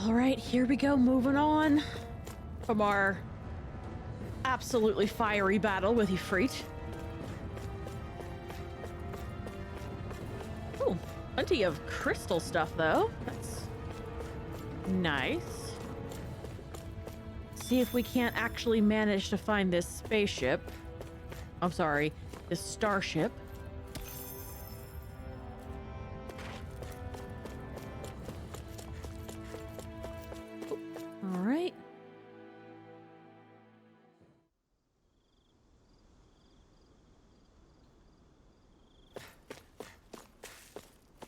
All right, here we go, moving on from our absolutely fiery battle with Ifrit. Oh, plenty of crystal stuff, though. That's nice. See if we can't actually manage to find this spaceship. I'm sorry, this starship. All right.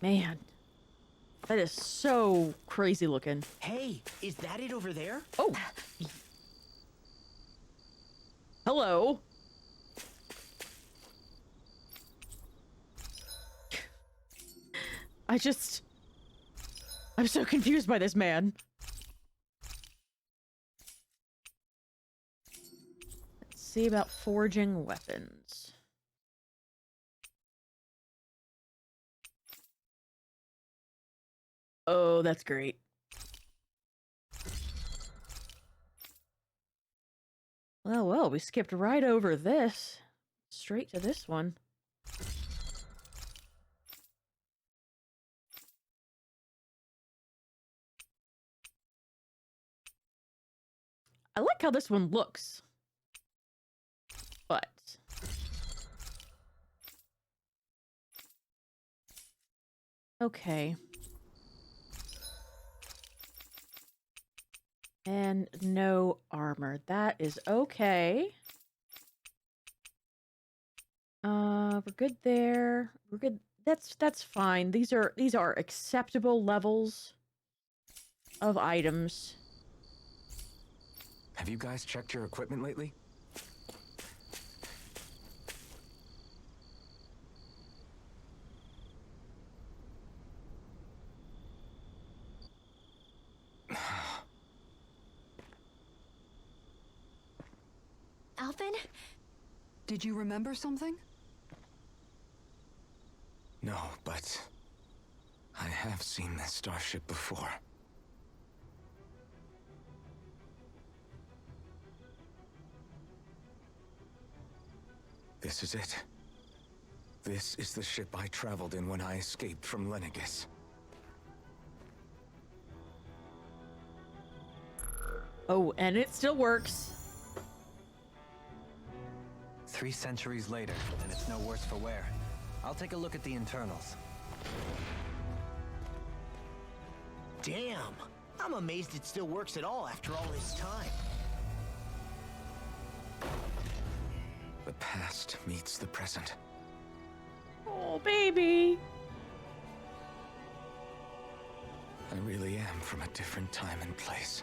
Man, that is so crazy looking. Hey, is that it over there? Oh. Hello. I'm so confused by this man. Let's see about forging weapons. Oh, that's great. Well, we skipped right over this. Straight to this one. I like how this one looks. But... okay. And no armor. That is okay. We're good there. We're good. That's fine. These are acceptable levels of items. Have you guys checked your equipment lately? Alvin? Did you remember something? No, but I have seen this starship before. This is it. This is the ship I traveled in when I escaped from Lenegis. Oh, and it still works. 3 centuries later, and it's no worse for wear. I'll take a look at the internals. Damn! I'm amazed it still works at all after all this time. The past meets the present. Oh, baby. I really am from a different time and place.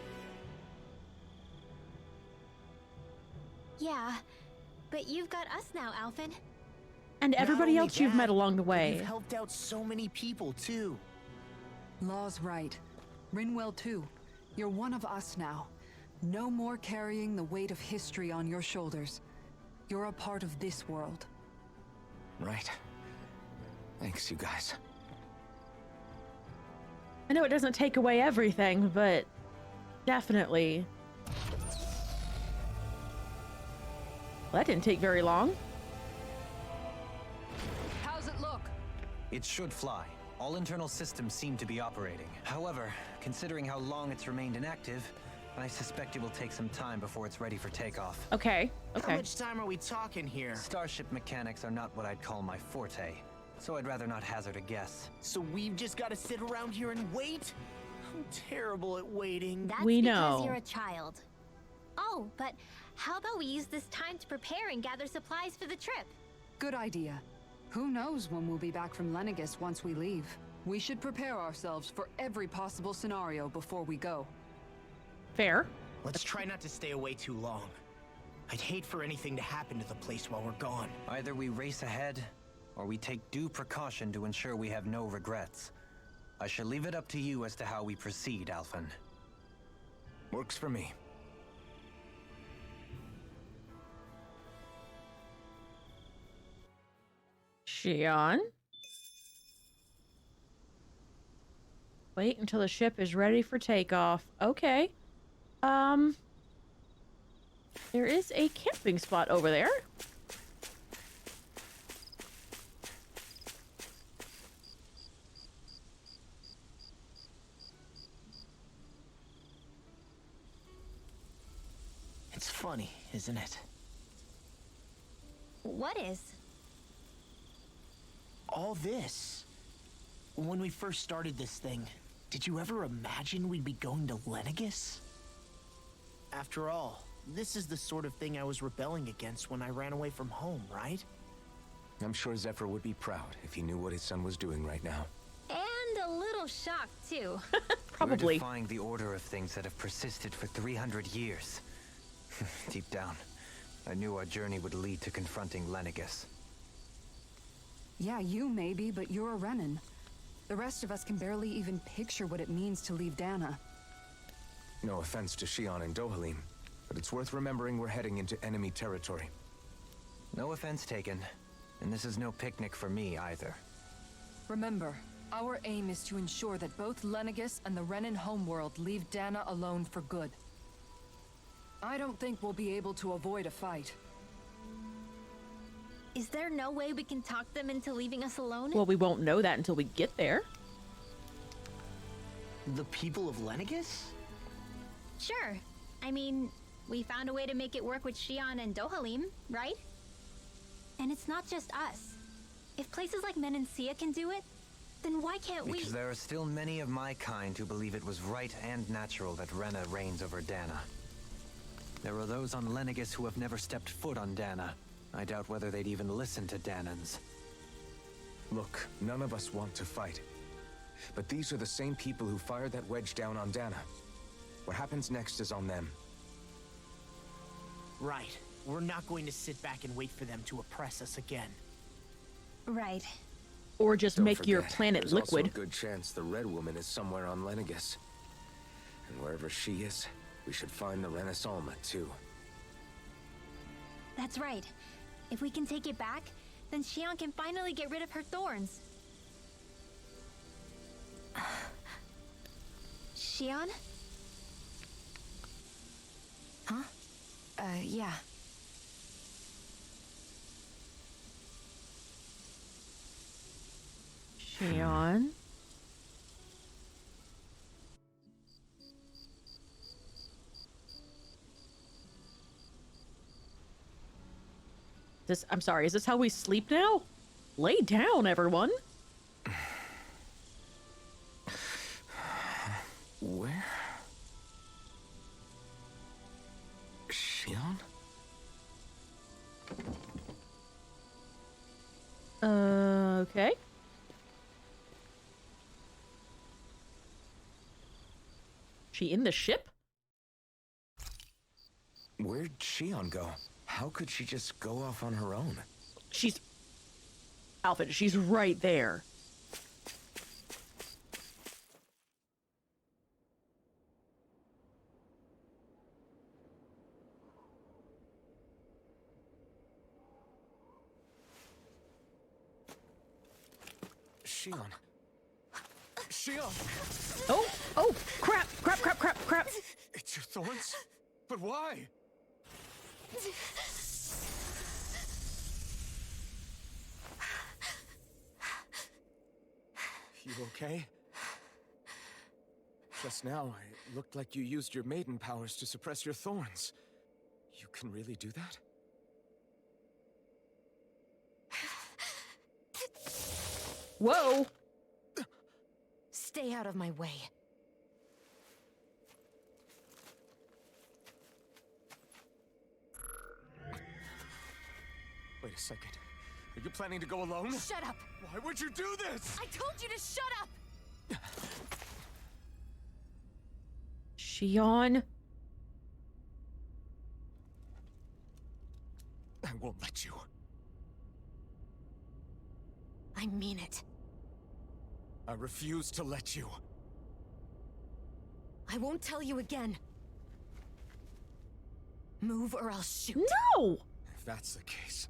Yeah, but you've got us now, Alvin. And everybody Not else only you've met that, along the but way. You've helped out so many people, too. Law's right. Rinwell too. You're one of us now. No more carrying the weight of history on your shoulders. You're a part of this world. Right. Thanks, you guys. I know it doesn't take away everything, but definitely. Well, that didn't take very long. How's it look? It should fly. All internal systems seem to be operating. However, considering how long it's remained inactive, I suspect it will take some time before it's ready for takeoff. Okay, How okay. much time are we talking here? Starship mechanics are not what I'd call my forte, so I'd rather not hazard a guess. So we've just got to sit around here and wait? I'm terrible at waiting. That's We because know. you're a child. Oh, but how about we use this time to prepare and gather supplies for the trip? Good idea. Who knows when we'll be back from Lenegis once we leave. We should prepare ourselves for every possible scenario before we go. Fair. Let's try not to stay away too long. I'd hate for anything to happen to the place while we're gone. Either we race ahead, or we take due precaution to ensure we have no regrets. I shall leave it up to you as to how we proceed, Alphen. Works for me. Shionne? Wait until the ship is ready for takeoff. Okay. There is a camping spot over there. It's funny, isn't it? What is? All this. When we first started this thing, did you ever imagine we'd be going to Lenegis? After all, this is the sort of thing I was rebelling against when I ran away from home, right? I'm sure Zephyr would be proud if he knew what his son was doing right now. And a little shocked, too. Probably. We're defying the order of things that have persisted for 300 years. Deep down, I knew our journey would lead to confronting Lenegis. Yeah, you maybe, but you're a Renan. The rest of us can barely even picture what it means to leave Dana. No offense to Shionne and Dohalim, but it's worth remembering we're heading into enemy territory. No offense taken, and this is no picnic for me either. Remember, our aim is to ensure that both Lenegis and the Renan homeworld leave Dana alone for good. I don't think we'll be able to avoid a fight. Is there no way we can talk them into leaving us alone? Well, we won't know that until we get there. The people of Lenegis? Sure. I mean, we found a way to make it work with Shionne and Dohalim, right? And it's not just us. If places like Menancia can do it, then why can't we? Because there are still many of my kind who believe it was right and natural that Rena reigns over Dana. There are those on Lenegis who have never stepped foot on Dana. I doubt whether they'd even listen to Danans. Look, none of us want to fight. But these are the same people who fired that wedge down on Dana. What happens next is on them. Right. We're not going to sit back and wait for them to oppress us again. Right. Or just Don't make your forget, planet there's liquid. also a good chance the Red Woman is somewhere on Lenegis. And wherever she is, we should find the Renaissance too. That's right. If we can take it back, then Shionne can finally get rid of her thorns. Shionne? Huh? Yeah. Shionne. I'm sorry, is this how we sleep now? Lay down, everyone. Where? Shionne? Okay. She in the ship? Where'd Shionne go? How could she just go off on her own? Alfred, she's right there. Shionne. Shionne! Oh, crap. It's your thorns? But why? You okay? Just now, it looked like you used your maiden powers to suppress your thorns. You can really do that? Whoa. Stay out of my way. Wait a second. Are you planning to go alone? Shut up! Why would you do this? I told you to shut up! Shionne. I won't let you. I mean it. I refuse to let you. I won't tell you again. Move or I'll shoot. No! If that's the case,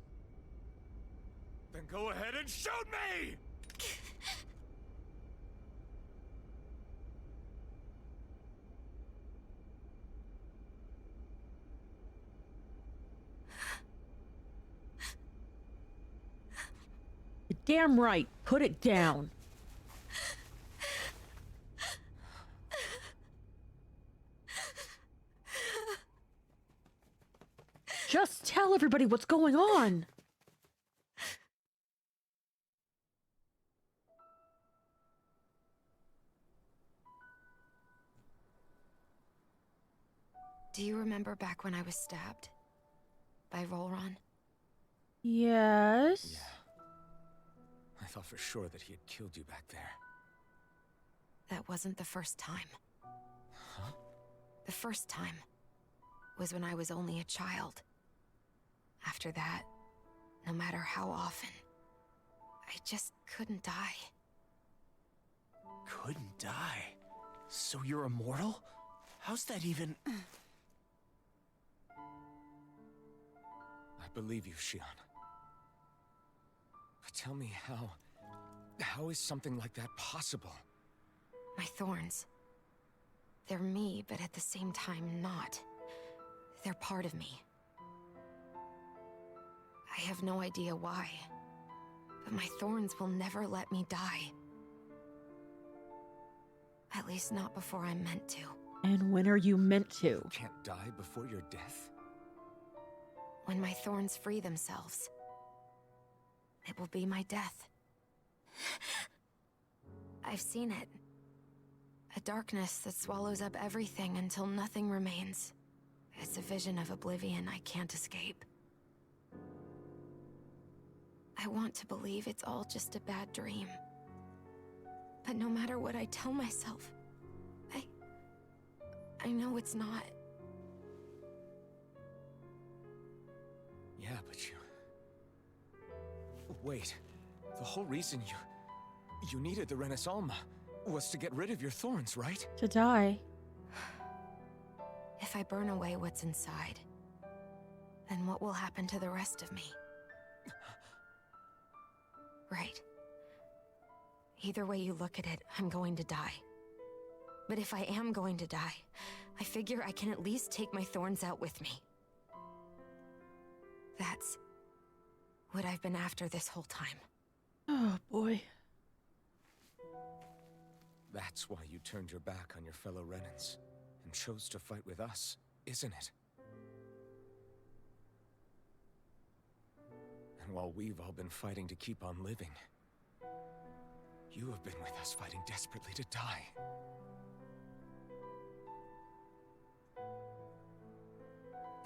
then go ahead and shoot me! Damn right. Put it down. Just tell everybody what's going on. Do you remember back when I was stabbed? By Rolron? Yes. Yeah. I thought for sure that he had killed you back there. That wasn't the first time. Huh? The first time was when I was only a child. After that, no matter how often, I just couldn't die. Couldn't die? So you're immortal? How's that even... I believe you, Shionne. But tell me how is something like that possible? My thorns. They're me, but at the same time not. They're part of me. I have no idea why, but my thorns will never let me die. At least not before I'm meant to. And when are you meant to? You can't die before your death? When my thorns free themselves, it will be my death. I've seen it. A darkness that swallows up everything until nothing remains. It's a vision of oblivion I can't escape. I want to believe it's all just a bad dream. But no matter what I tell myself, I know it's not. Yeah, but you... Wait. The whole reason you needed the Renaissance was to get rid of your thorns, right? To die. If I burn away what's inside, then what will happen to the rest of me? Right. Either way you look at it, I'm going to die. But if I am going to die, I figure I can at least take my thorns out with me. That's what I've been after this whole time. Oh, boy. That's why you turned your back on your fellow relents and chose to fight with us, isn't it? And while we've all been fighting to keep on living, you have been with us fighting desperately to die.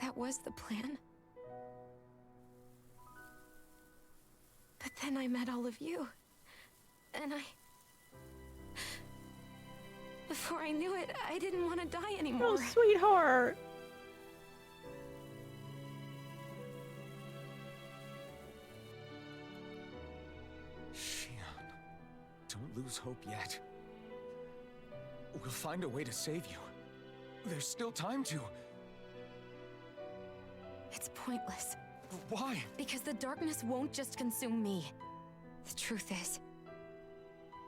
That was the plan. But then I met all of you. And before I knew it, I didn't want to die anymore. Oh, sweetheart. Shionne, don't lose hope yet. We'll find a way to save you. There's still time to. It's pointless. Why? Because the darkness won't just consume me. The truth is,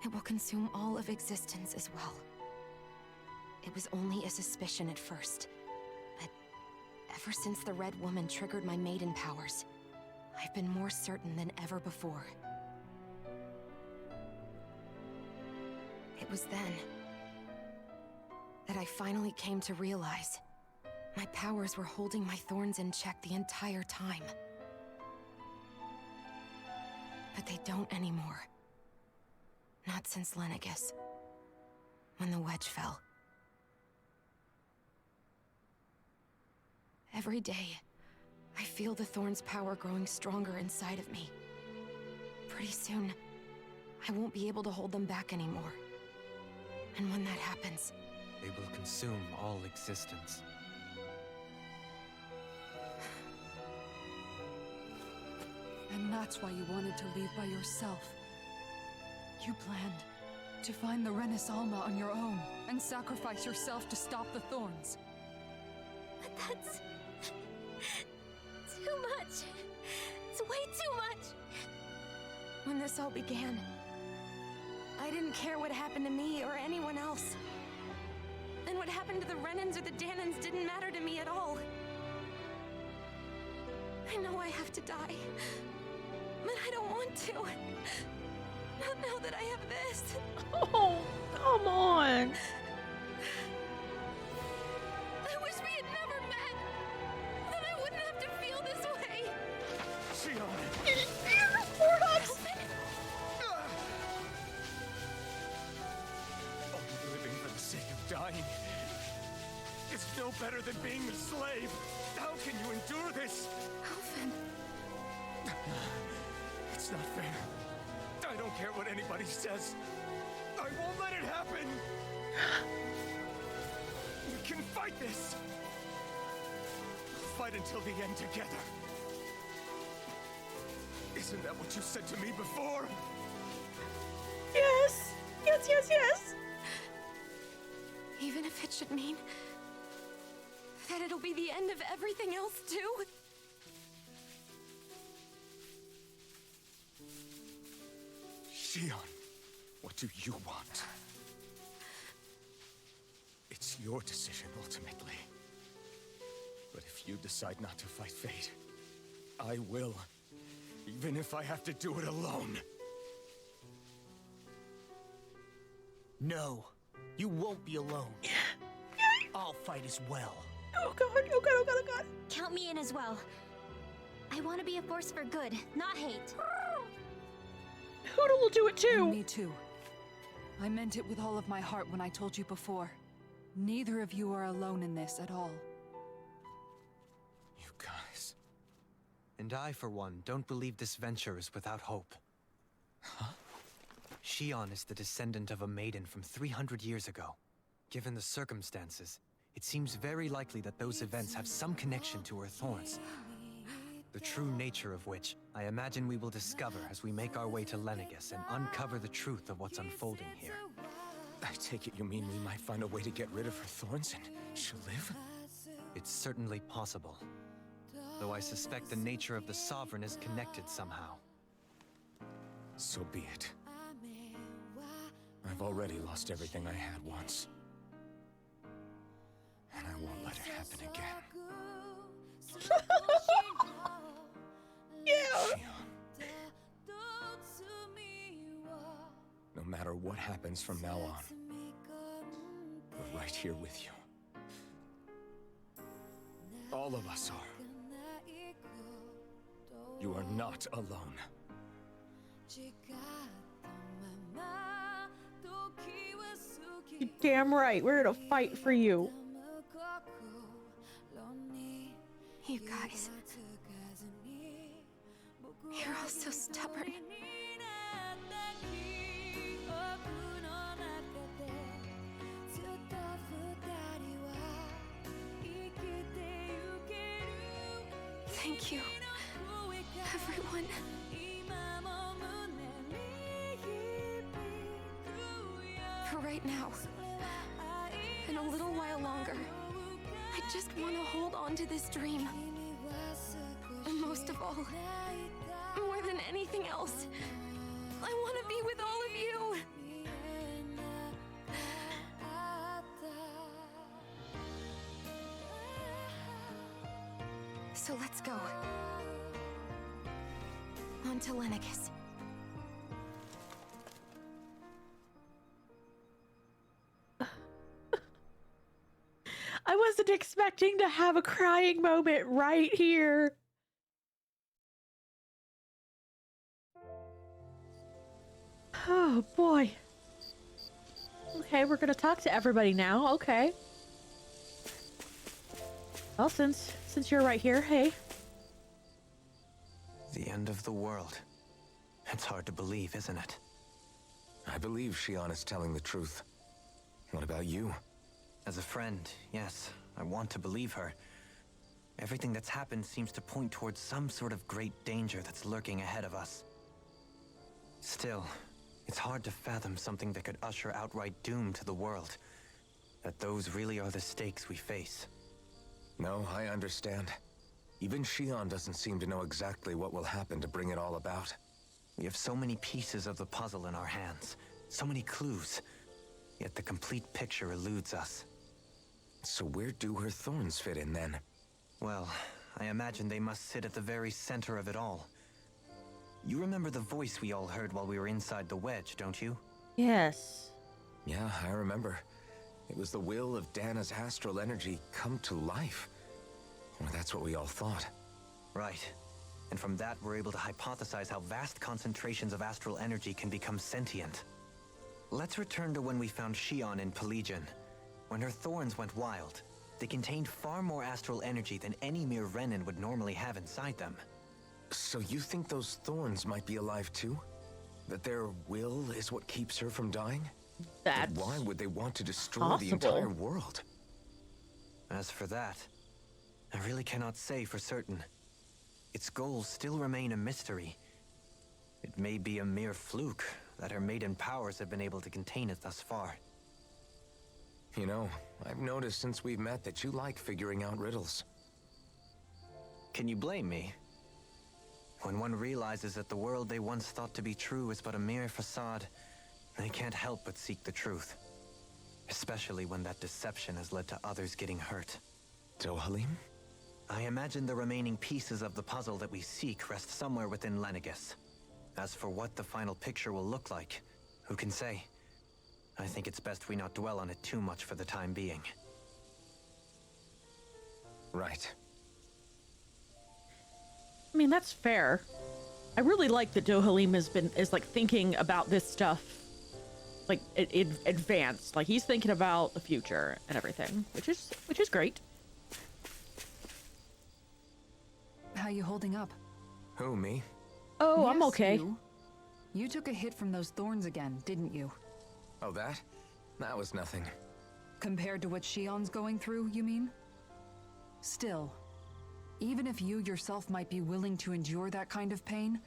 it will consume all of existence as well. It was only a suspicion at first, but ever since the Red Woman triggered my maiden powers, I've been more certain than ever before. It was then that I finally came to realize my powers were holding my thorns in check the entire time. But they don't anymore. Not since Lenegis, when the wedge fell. Every day, I feel the thorn's power growing stronger inside of me. Pretty soon, I won't be able to hold them back anymore. And when that happens, They will consume all existence. And that's why you wanted to leave by yourself. You planned to find the Renaissance on your own and sacrifice yourself to stop the thorns. But that's... too much. It's way too much. when this all began, I didn't care what happened to me or anyone else. And what happened to the Renans or the Danans didn't matter to me at all. I know I have to die. But I don't want to. Not now that I have this. Oh, come on. I wish we had never met. Then I wouldn't have to feel this way. Only living for the sake of dying is no better than being a slave. How can you endure this? Elfin. It's not fair. I don't care what anybody says. I won't let it happen. We can fight this. Fight until the end together. Isn't that what you said to me before? Yes. Yes, yes, yes. Even if it should mean that it'll be the end of everything else too. Shionne, what do you want? It's your decision, ultimately. But if you decide not to fight fate, I will. Even if I have to do it alone. No, you won't be alone. I'll fight as well. Oh god, oh god, oh god, oh god. Count me in as well. I want to be a force for good, not hate. Hoodle will do it too. Me too. I meant it with all of my heart when I told you before. Neither of you are alone in this at all. You guys. And I, for one, don't believe this venture is without hope. Huh? Shionne is the descendant of a maiden from 300 years ago. Given the circumstances, it seems very likely that those events have some connection to her thorns. The true nature of which, I imagine we will discover as we make our way to Lenegis and uncover the truth of what's unfolding here. I take it you mean we might find a way to get rid of her thorns and she'll live? It's certainly possible. Though I suspect the nature of the Sovereign is connected somehow. So be it. I've already lost everything I had once. And I won't let it happen again. Yeah. Shionne. No matter what happens from now on, we're right here with you. All of us are. You are not alone. You're damn right. We're gonna fight for you. You guys. You're all so stubborn. Thank you, everyone. For right now, and a little while longer, I just want to hold on to this dream. And most of all, more than anything else, I want to be with all of you. So let's go. On to Lenegis. I wasn't expecting to have a crying moment right here. Oh boy. Okay, we're gonna talk to everybody now. Okay. Well, since you're right here, hey. The end of the world. It's hard to believe, isn't it? I believe Shionne is telling the truth. What about you? As a friend, yes, I want to believe her. Everything that's happened seems to point towards some sort of great danger that's lurking ahead of us. Still, it's hard to fathom something that could usher outright doom to the world. That those really are the stakes we face. No, I understand. Even Shionne doesn't seem to know exactly what will happen to bring it all about. We have so many pieces of the puzzle in our hands, so many clues, yet the complete picture eludes us. So where do her thorns fit in then? Well, I imagine they must sit at the very center of it all. You remember the voice we all heard while we were inside the wedge, don't you? Yes. Yeah, I remember. It was the will of Dana's astral energy come to life. Or that's what we all thought. Right. And from that, we're able to hypothesize how vast concentrations of astral energy can become sentient. Let's return to when we found Shionne in Pelagian. When her thorns went wild, they contained far more astral energy than any mere Renin would normally have inside them. So you think those thorns might be alive too? That their will is what keeps her from dying? That's But why would they want to destroy the possible. entire world? As for that, I really cannot say for certain. Its goals still remain a mystery. It may be a mere fluke that her maiden powers have been able to contain it thus far. You know, I've noticed since we've met that you like figuring out riddles. Can you blame me? When one realizes that the world they once thought to be true is but a mere facade, they can't help but seek the truth. Especially when that deception has led to others getting hurt. Dohalim? I imagine the remaining pieces of the puzzle that we seek rest somewhere within Lenegis. As for what the final picture will look like, who can say? I think it's best we not dwell on it too much for the time being. Right. I mean, that's fair. I really like that Dohalim is like thinking about this stuff, like in advanced. Like he's thinking about the future and everything, which is great. How you holding up? Who, me? Oh, I'm Yes, okay. You took a hit from those thorns again, didn't you? Oh, that? That was nothing. Compared to what Shionne's going through, you mean? Still, even if you yourself might be willing to endure that kind of pain,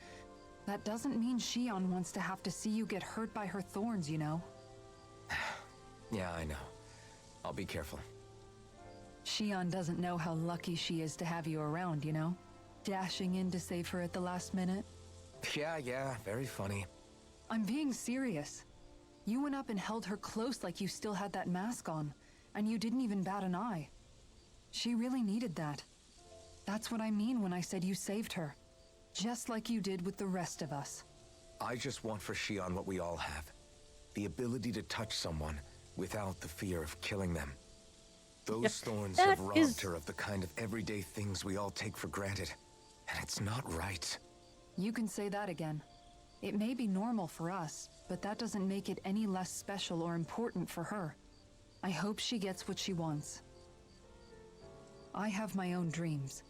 that doesn't mean Shionne wants to have to see you get hurt by her thorns, you know? Yeah, I know. I'll be careful. Shionne doesn't know how lucky she is to have you around, you know? Dashing in to save her at the last minute. Yeah, very funny. I'm being serious. You went up and held her close like you still had that mask on, and you didn't even bat an eye. She really needed that. That's what I mean when I said you saved her. Just like you did with the rest of us. I just want for Shionne what we all have. The ability to touch someone without the fear of killing them. Those thorns that have robbed is- her of the kind of everyday things we all take for granted. And it's not right. You can say that again. It may be normal for us, but that doesn't make it any less special or important for her. I hope she gets what she wants. I have my own dreams,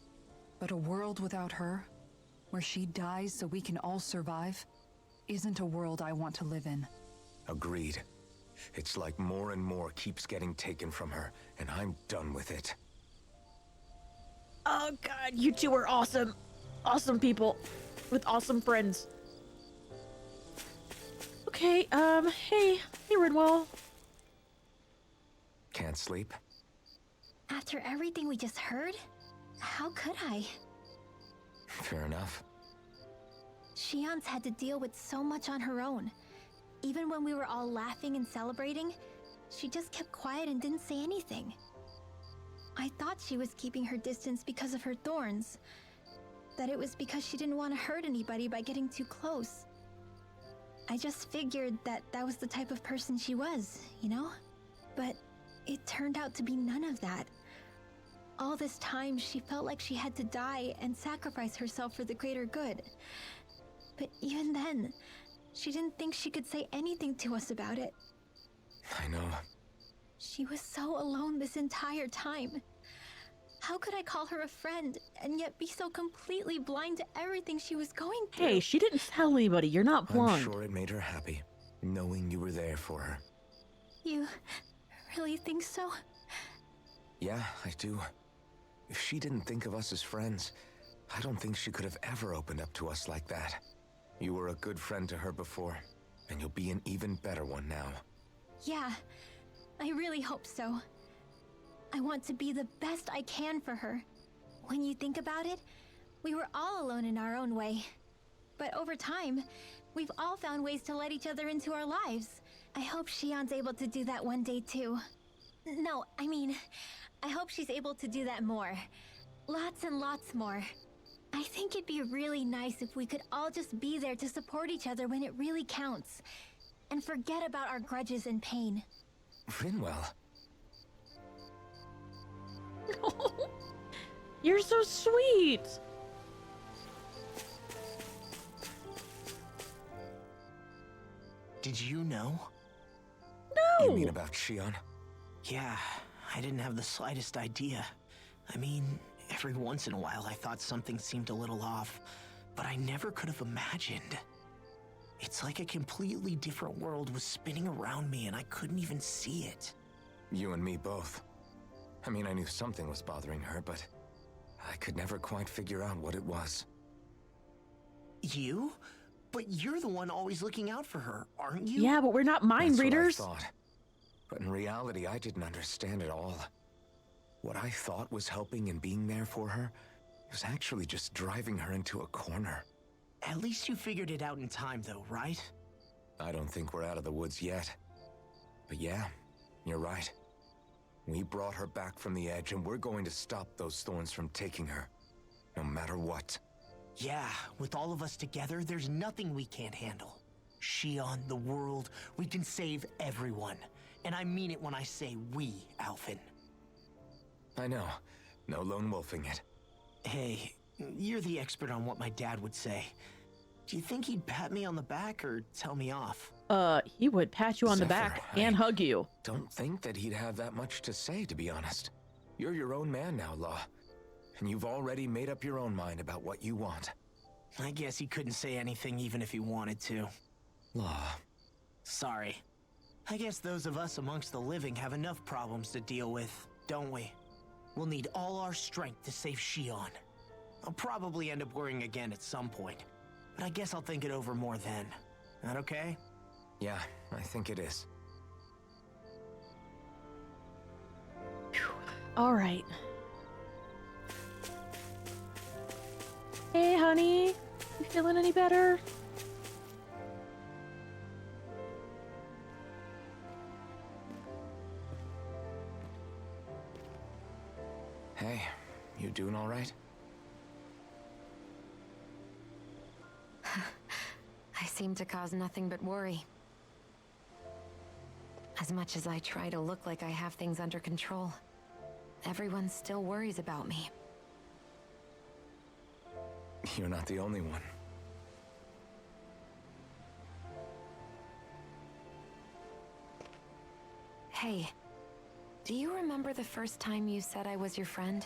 but a world without her, where she dies so we can all survive, isn't a world I want to live in. Agreed. It's like more and more keeps getting taken from her, and I'm done with it. Oh god, you two are awesome. Awesome people with awesome friends. Okay, hey Ridwell. Can't sleep? After everything we just heard, how could I? Fair enough. Shionne's had to deal with so much on her own. Even when we were all laughing and celebrating, she just kept quiet and didn't say anything. I thought she was keeping her distance because of her thorns. That it was because she didn't want to hurt anybody by getting too close. I just figured that that was the type of person she was, you know? But it turned out to be none of that. All this time, she felt like she had to die and sacrifice herself for the greater good. But even then, she didn't think she could say anything to us about it. I know. She was so alone this entire time. How could I call her a friend and yet be so completely blind to everything she was going through? Hey, she didn't tell anybody. You're not blind. I'm sure it made her happy, knowing you were there for her. You really think so? Yeah, I do. If she didn't think of us as friends, I don't think she could have ever opened up to us like that. You were a good friend to her before, and you'll be an even better one now. Yeah, I really hope so. I want to be the best I can for her. When you think about it, we were all alone in our own way. But over time, we've all found ways to let each other into our lives. I hope Shionne's able to do that one day too. No, I mean, I hope she's able to do that more. Lots and lots more. I think it'd be really nice if we could all just be there to support each other when it really counts. And forget about our grudges and pain. Rinwell. You're so sweet. Did you know? No. You mean about Shionne? Yeah, I didn't have the slightest idea. I mean, every once in a while I thought something seemed a little off, but I never could have imagined. It's like a completely different world was spinning around me and I couldn't even see it. You and me both. I mean, I knew something was bothering her, but I could never quite figure out what it was. You? But you're the one always looking out for her, aren't you? Yeah, but we're not mind That's readers. what I thought. But in reality, I didn't understand it all. What I thought was helping and being there for her was actually just driving her into a corner. At least you figured it out in time, though, right? I don't think we're out of the woods yet. But yeah, you're right. We brought her back from the edge, and we're going to stop those thorns from taking her, no matter what. Yeah, with all of us together, there's nothing we can't handle. Shionne, the world, we can save everyone. And I mean it when I say we, Alphen. I know. No lone wolfing it. Hey, you're the expert on what my dad would say. Do you think he'd pat me on the back or tell me off? He would pat you on the back Zephyr, and I hug you. Don't think that he'd have that much to say, to be honest. You're your own man now, Law. And you've already made up your own mind about what you want. I guess he couldn't say anything even if he wanted to. Law. Sorry. I guess those of us amongst the living have enough problems to deal with, don't we? We'll need all our strength to save Shionne. I'll probably end up worrying again at some point, but I guess I'll think it over more then. That okay? Yeah, I think it is. All right. Hey, honey. You feeling any better? Hey, you doing all right? I seem to cause nothing but worry. As much as I try to look like I have things under control, everyone still worries about me. You're not the only one. Hey, do you remember the first time you said I was your friend?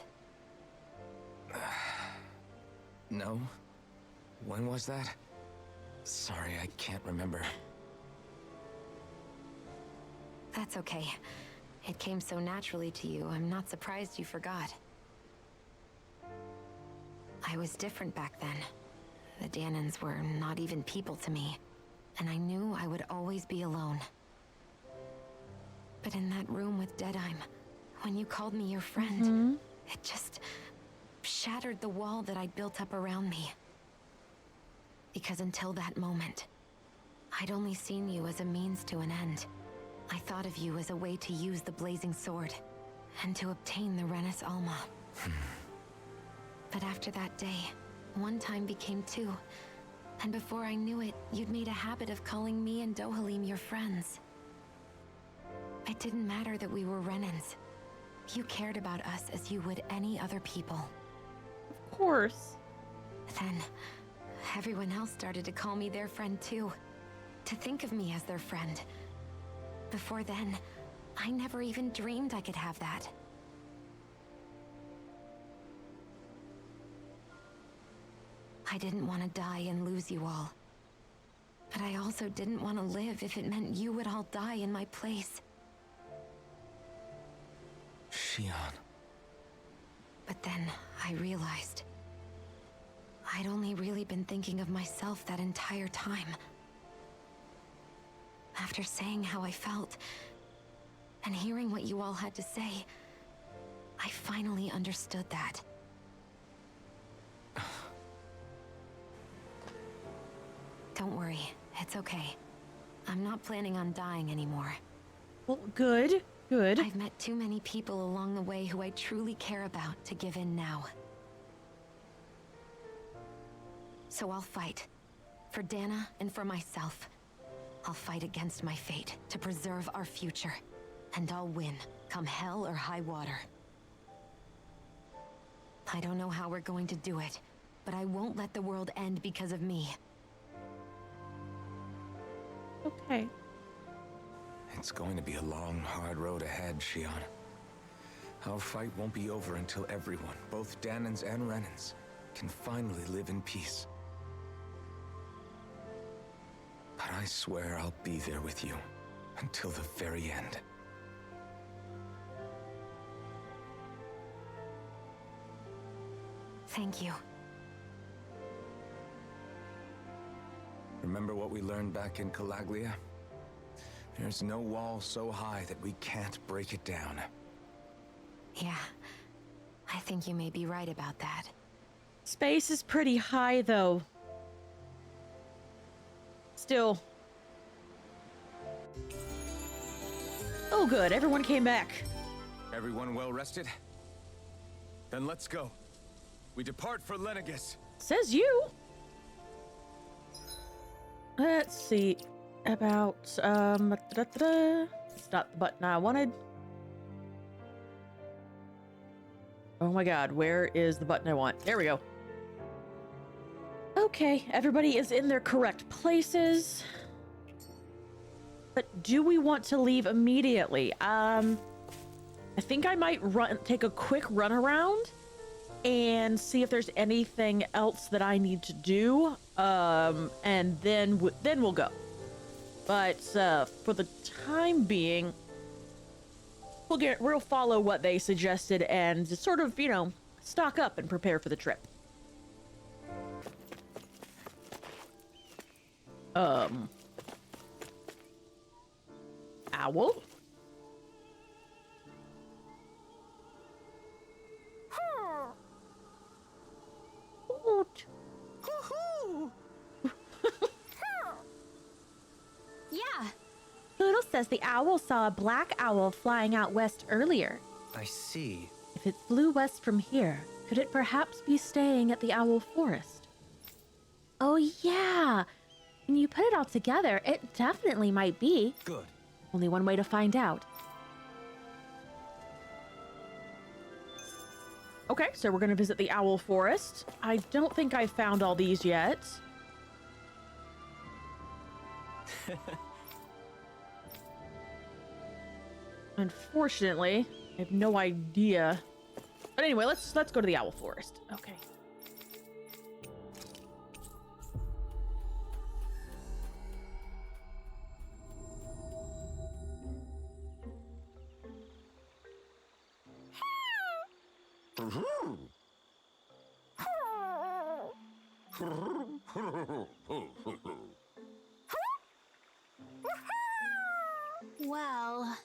No? When was that? Sorry, I can't remember. That's okay. It came so naturally to you, I'm not surprised you forgot. I was different back then. The Danans were not even people to me, and I knew I would always be alone. But in that room with Deadheim, when you called me your friend, it just shattered the wall that I'd built up around me. Because until that moment, I'd only seen you as a means to an end. I thought of you as a way to use the blazing sword, and to obtain the Renis Alma. But after that day, one time became two, and before I knew it, you'd made a habit of calling me and Dohalim your friends. It didn't matter that we were Renans. You cared about us as you would any other people. Of course. Then, everyone else started to call me their friend too. To think of me as their friend. Before then, I never even dreamed I could have that. I didn't want to die and lose you all. But I also didn't want to live if it meant you would all die in my place. Shionne. But then I realized I'd only really been thinking of myself that entire time. After saying how I felt, and hearing what you all had to say, I finally understood that. Don't worry, it's okay. I'm not planning on dying anymore. Well, good. Good. I've met too many people along the way who I truly care about to give in now. So I'll fight. For Dana and for myself. I'll fight against my fate to preserve our future. And I'll win, come hell or high water. I don't know how we're going to do it, but I won't let the world end because of me. Okay. It's going to be a long, hard road ahead, Shionne. Our fight won't be over until everyone, both Danans and Renans, can finally live in peace. But I swear I'll be there with you until the very end. Thank you. Remember what we learned back in Calaglia? There's no wall so high that we can't break it down. Yeah. I think you may be right about that. Space is pretty high, though. Still. Oh, good. Everyone came back. Everyone well rested? Then let's go. We depart for Lenegis. Says you. Let's see. About, it's not the button I wanted. Oh my god, where is the button I want? There we go. Okay, everybody is in their correct places. But do we want to leave immediately? I think I might take a quick run around and see if there's anything else that I need to do. And then we'll go. But for the time being, we'll follow what they suggested and just sort of, stock up and prepare for the trip. Owl? Hoot. Yeah. Poodle says the owl saw a black owl flying out west earlier. I see. If it flew west from here, could it perhaps be staying at the owl forest? Oh yeah! When you put it all together, it definitely might be. Good. Only one way to find out. Okay, so we're gonna visit the owl forest. I don't think I found all these yet. Unfortunately, I have no idea. But anyway, let's go to the owl forest. Okay. Well,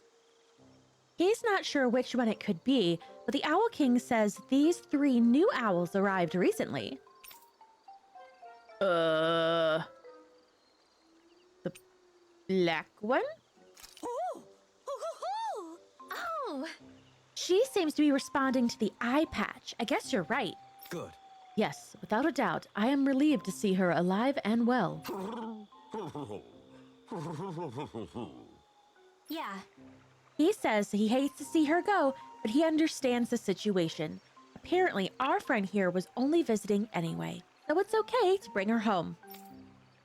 He's not sure which one it could be, but the Owl King says these 3 new owls arrived recently. The black one? oh, She seems to be responding to the eye patch. I guess you're right. Good. Yes, without a doubt, I am relieved to see her alive and well. yeah. He says he hates to see her go, but he understands the situation. Apparently, our friend here was only visiting anyway, so it's okay to bring her home.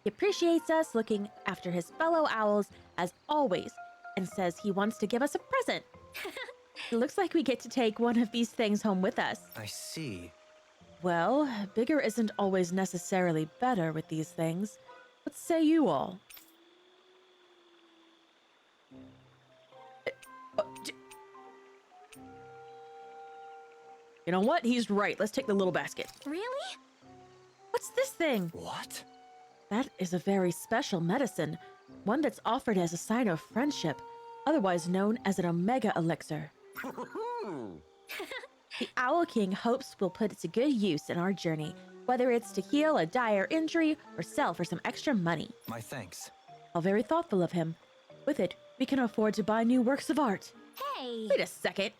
He appreciates us looking after his fellow owls as always, and says he wants to give us a present. It looks like we get to take one of these things home with us. I see. Well, bigger isn't always necessarily better with these things. What say you all? You know what? He's right. Let's take the little basket. Really? What's this thing? What? That is a very special medicine. One that's offered as a sign of friendship, otherwise known as an Omega Elixir. The Owl King hopes we'll put it to good use in our journey, whether it's to heal a dire injury or sell for some extra money. My thanks. How very thoughtful of him. With it, we can afford to buy new works of art. Hey. Wait a second.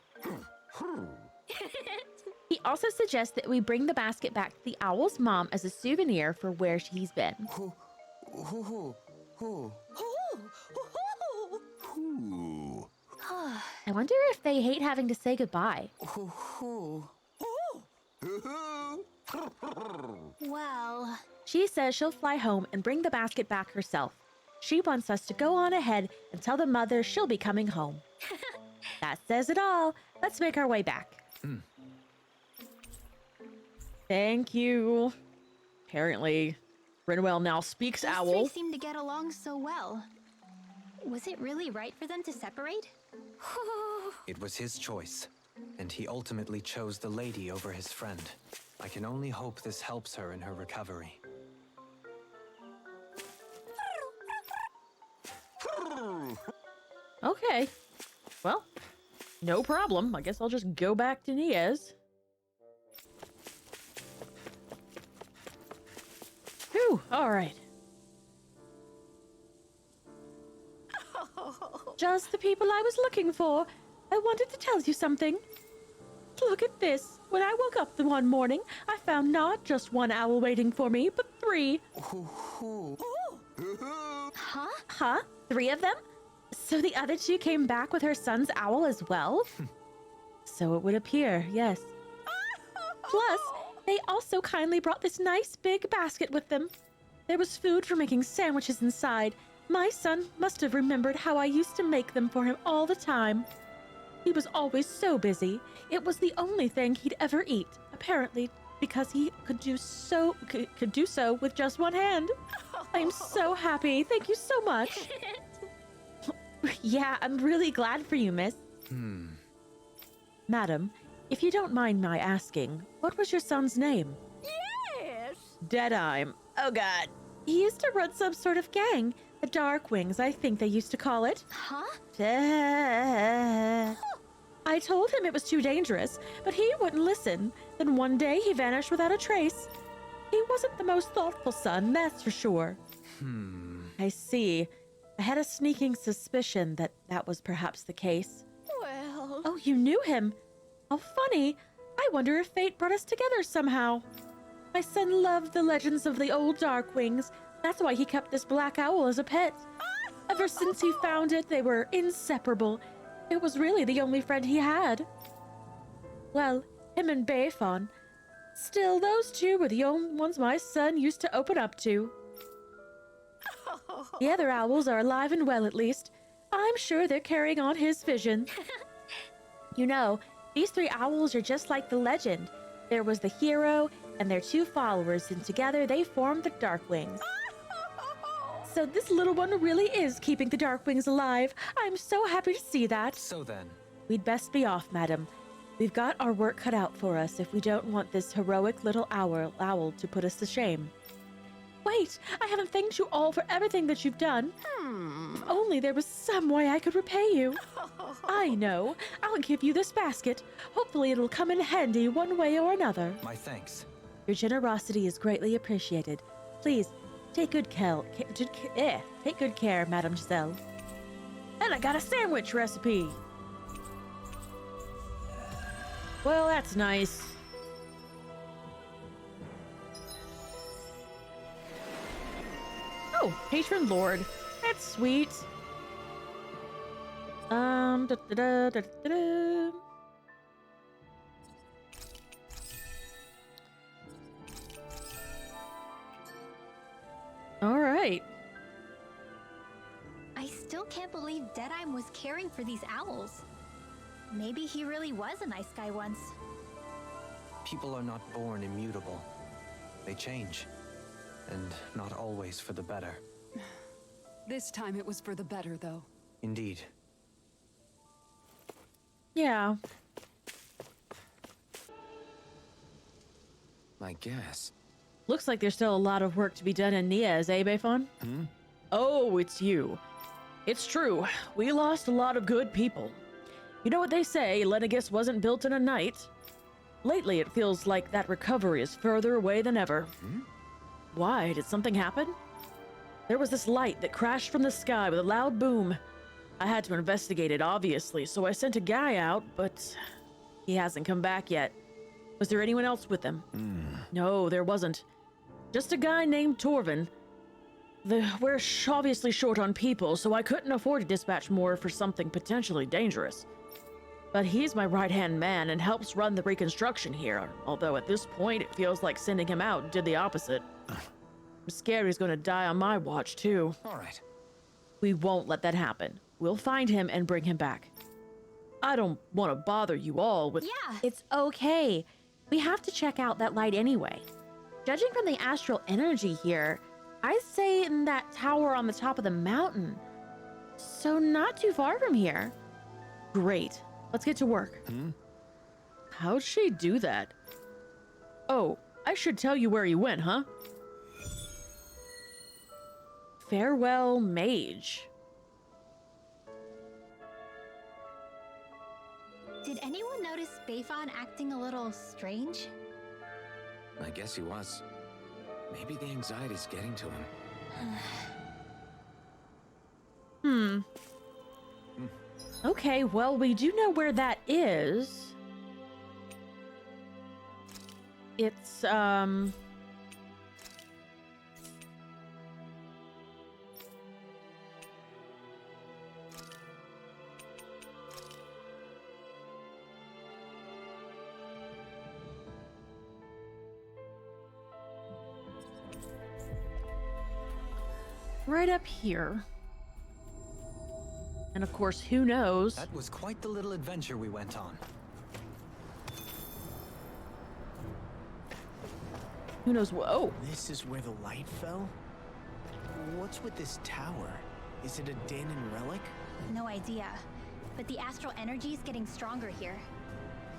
He also suggests that we bring the basket back to the owl's mom as a souvenir for where she's been. Who? I wonder if they hate having to say goodbye. Well, She says she'll fly home and bring the basket back herself. She wants us to go on ahead and tell the mother she'll be coming home. That says it all. Let's make our way back. Thank you. Apparently, Rinwell now speaks these owl. three seem to get along so well. Was it really right for them to separate? It was his choice, and he ultimately chose the lady over his friend. I can only hope this helps her in her recovery. Okay. Well, no problem. I guess I'll just go back to Niaz. Whew, all right. Just the people I was looking for. I wanted to tell you something. Look at this. When I woke up the one morning, I found not just one owl waiting for me, but three. Huh? Huh? 3 of them? So the other 2 came back with her son's owl as well? So it would appear, yes. Plus, they also kindly brought this nice big basket with them. There was food for making sandwiches inside. My son must have remembered how I used to make them for him all the time. He was always so busy. It was the only thing he'd ever eat, apparently because he could do so with just one hand. I'm so happy. Thank you so much. Yeah, I'm really glad for you, miss. Madam, if you don't mind my asking, what was your son's name? Yes. Deadeye. Oh, God. He used to run some sort of gang. The Dark Wings, I think they used to call it. Huh? I told him it was too dangerous, but he wouldn't listen. Then one day he vanished without a trace. He wasn't the most thoughtful son, that's for sure. I see. I had a sneaking suspicion that that was perhaps the case. Well... Oh, you knew him? How funny. I wonder if fate brought us together somehow. My son loved the legends of the old Dark Wings. That's why he kept this black owl as a pet. Ever since he found it, they were inseparable. It was really the only friend he had. Well, him and Bayfon. Still, those 2 were the only ones my son used to open up to. The other owls are alive and well, at least. I'm sure they're carrying on his vision. You know, these 3 owls are just like the legend. There was the hero and their 2 followers, and together they formed the Dark Wings. So this little one really is keeping the Dark Wings alive. I'm so happy to see that. So then, We'd best be off, madam. We've got our work cut out for us if we don't want this heroic little owl to put us to shame. Wait, I haven't thanked you all for everything that you've done. If only there was some way I could repay you. I know. I'll give you this basket. Hopefully it'll come in handy one way or another. my thanks. Your generosity is greatly appreciated. Please, take good care. Take good care, Madame Giselle. And I got a sandwich recipe. Well, that's nice. Oh, Patron Lord. That's sweet. Da, da, da, da, da, da. All right. I still can't believe Deadeye was caring for these owls. Maybe he really was a nice guy once. People are not born immutable. They change. And not always for the better. This time it was for the better, though. Indeed. Yeah. I guess. Looks like there's still a lot of work to be done in Niaz, eh, Bayfon? Oh, it's you. It's true. We lost a lot of good people. You know what they say, Lenegis wasn't built in a night. Lately, it feels like that recovery is further away than ever. Why? Did something happen? There was this light that crashed from the sky with a loud boom. I had to investigate it, obviously, so I sent a guy out, but he hasn't come back yet. Was there anyone else with them? No, there wasn't. Just a guy named Torvin. We're obviously short on people, so I couldn't afford to dispatch more for something potentially dangerous. But he's my right-hand man and helps run the reconstruction here, although at this point it feels like sending him out did the opposite. I'm scared he's gonna die on my watch, too. All right. We won't let that happen. We'll find him and bring him back. I don't want to bother you all with... Yeah. It's okay. We have to check out that light anyway. Judging from the astral energy here, I'd say in that tower on the top of the mountain. So not too far from here. Great. Let's get to work. How'd she do that? Oh, I should tell you where he went, huh? Farewell, mage. Did anyone notice Bayfon acting a little strange? I guess he was. Maybe the anxiety's getting to him. Okay, well, we do know where that is. It's, right up here. And of course, who knows? That was quite the little adventure we went on. Who knows what? Oh, This is where the light fell? What's with this tower? Is it a Danon relic? No idea. But the astral energy is getting stronger here.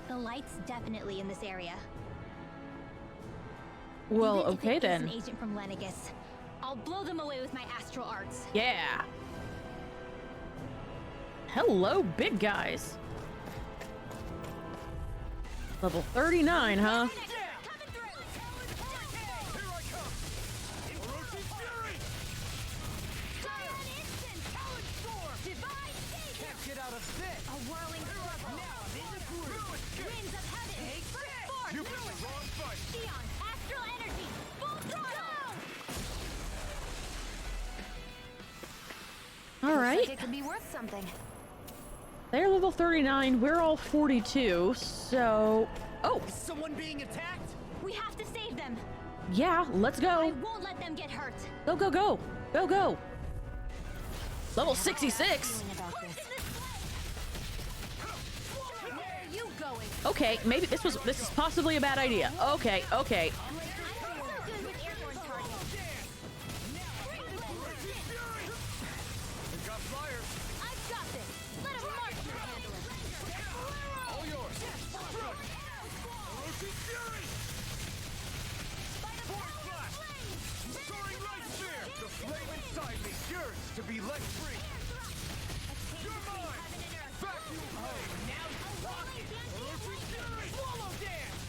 The light's definitely in this area. well, Even if okay it is then. an agent from Lenegus, I'll blow them away with my astral arts. Yeah. Hello, big guys. Level 39, huh? Get out of this! A whirling struggle. Winds of heaven. Burst forth. Shionne, astral energy. Full throttle. All right. It could be worth something. They're level 39. We're all 42. So, oh, Is someone being attacked? We have to save them. yeah, let's I go. won't let them get hurt. Go, go, go. Go, go. Level 66. Feeling about this. Where are you going? Okay, maybe this is possibly a bad idea. Okay, okay. I'm so good with airborne targets. I've got this. Let him march. Handle it. All yours. Force blast. Soaring light sphere. The flame inside me yearns to be let free. You're mine. Vacuum blade. Now you're rocking. Swallow dance.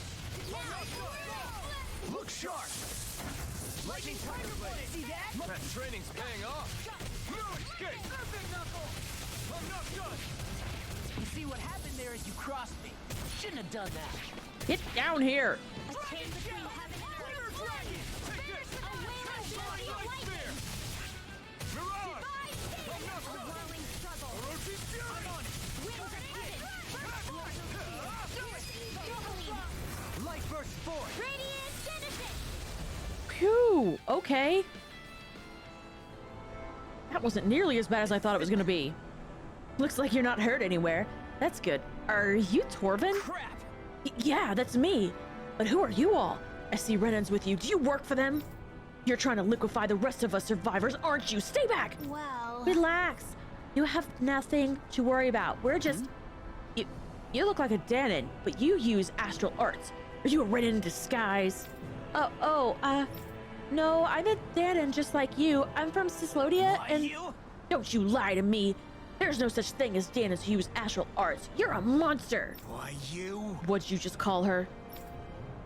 Look sharp. Lightning tiger blade. See that? That training's paying off. No escape. Surfing knuckle. I'm not done. You see what happened there is you crossed me. Shouldn't have done that. Get down here. A chain between heaven and earth. Dragon. Take this. A wailing body of lightning. Mirage. A whirling struggle. Orochi's fury. Winds of heaven. Light burst forth! Radiant finish it. Phew. Okay. That wasn't nearly as bad as I thought it was gonna be. Looks like you're not hurt anywhere. That's good. Are you Torvin? Crap! Yeah, that's me. But who are you all? I see Renan's with you. Do you work for them? You're trying to liquefy the rest of us survivors, aren't you? Stay back! Well, Relax. You have nothing to worry about. We're just... You look like a Danon, but you use astral arts. Are you a Renan in disguise? No, I'm a Danon just like you. I'm from Cislodia Why and... you? Don't you lie to me. There's no such thing as Danons who use astral arts. You're a monster. Why you? What'd you just call her?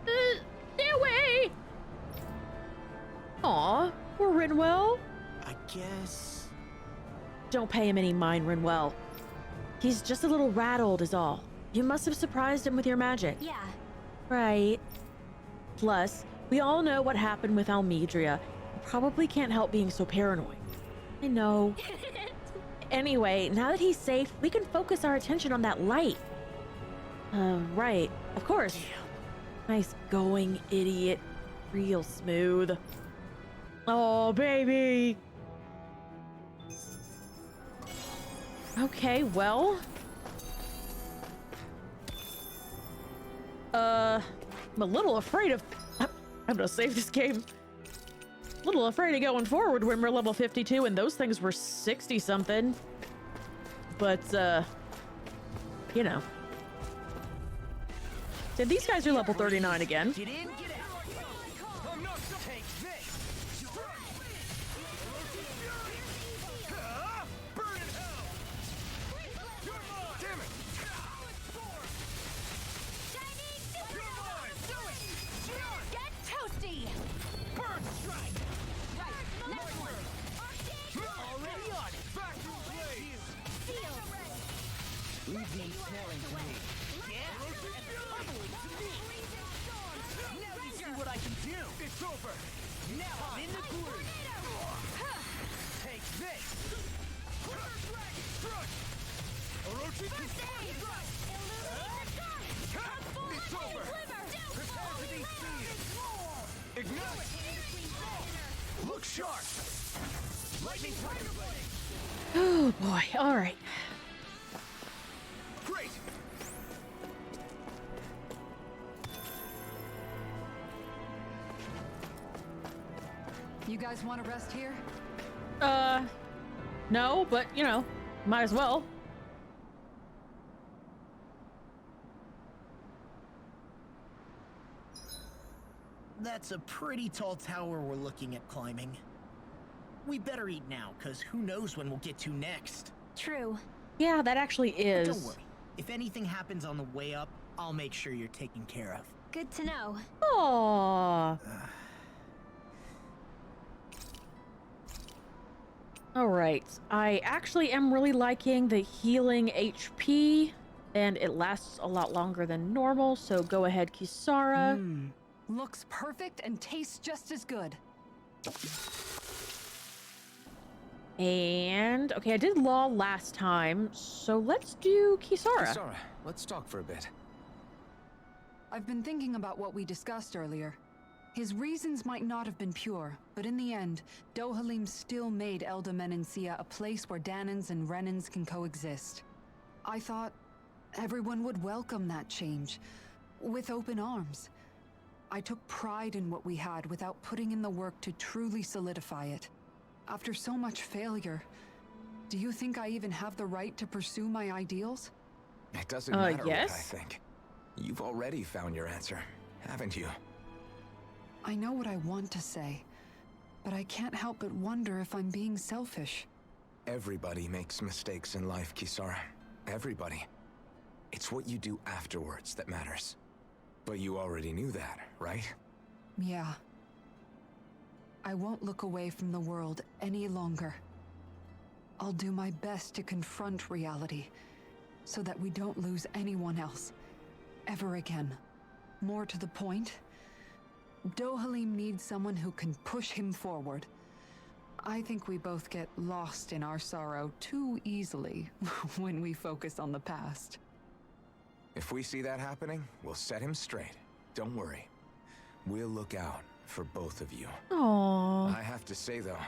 Stay away! Aw, poor Rinwell. I guess... Don't pay him any mind, Rinwell. He's just a little rattled is all. You must have surprised him with your magic. yeah. Right. Plus, we all know what happened with Almedria. You probably can't help being so paranoid. I know. Anyway, now that he's safe, we can focus our attention on that light. Right. Of course. Nice going, idiot. Real smooth. Oh, baby. Okay, well. I'm a little afraid of... I'm gonna save this game. A little afraid of going forward when we're level 52 and those things were 60-something. But, you know. So these guys are level 39 again. Get in, get out. I'm not take this. Burn in hell. You're mine. Damn it. You're mine. Do it. Get toasty! Burn strike. Right, next one. Already on it. Vacuum blade. Leave these smelling to me. Yeah? Now you see what I can do. It's over. Now I'm in the groove. Take this. Strike. Orochi. It's over. Prepare for these seeds. Ignite. Look sharp. Lightning fire blade. Oh boy, alright. Great. You guys want to rest here? No, but, you know, might as well. That's a pretty tall tower we're looking at climbing. We better eat now, because who knows when we'll get to next. True. Yeah, that actually But is. don't worry. If anything happens on the way up, I'll make sure you're taken care of. Good to know. Aww. Alright, I actually am really liking the healing HP, and it lasts a lot longer than normal, so go ahead, Kisara. Looks perfect and tastes just as good. And, okay, I did Law last time, so let's do Kisara. Kisara, let's talk for a bit. I've been thinking about what we discussed earlier. His reasons might not have been pure, but in the end, Dohalim still made Elda Menancia a place where Danans and Renans can coexist. I thought everyone would welcome that change, with open arms. I took pride in what we had without putting in the work to truly solidify it. After so much failure, do you think I even have the right to pursue my ideals? It doesn't matter yes. what I think. You've already found your answer, haven't you? I know what I want to say, but I can't help but wonder if I'm being selfish. Everybody makes mistakes in life, Kisara. Everybody. It's what you do afterwards that matters. But you already knew that, right? Yeah. I won't look away from the world any longer. I'll do my best to confront reality, so that we don't lose anyone else, ever again. More to the point, Dohalim needs someone who can push him forward. I think we both get lost in our sorrow too easily when we focus on the past. If we see that happening, we'll set him straight. Don't worry. We'll look out for both of you. Aww. I have to say, though,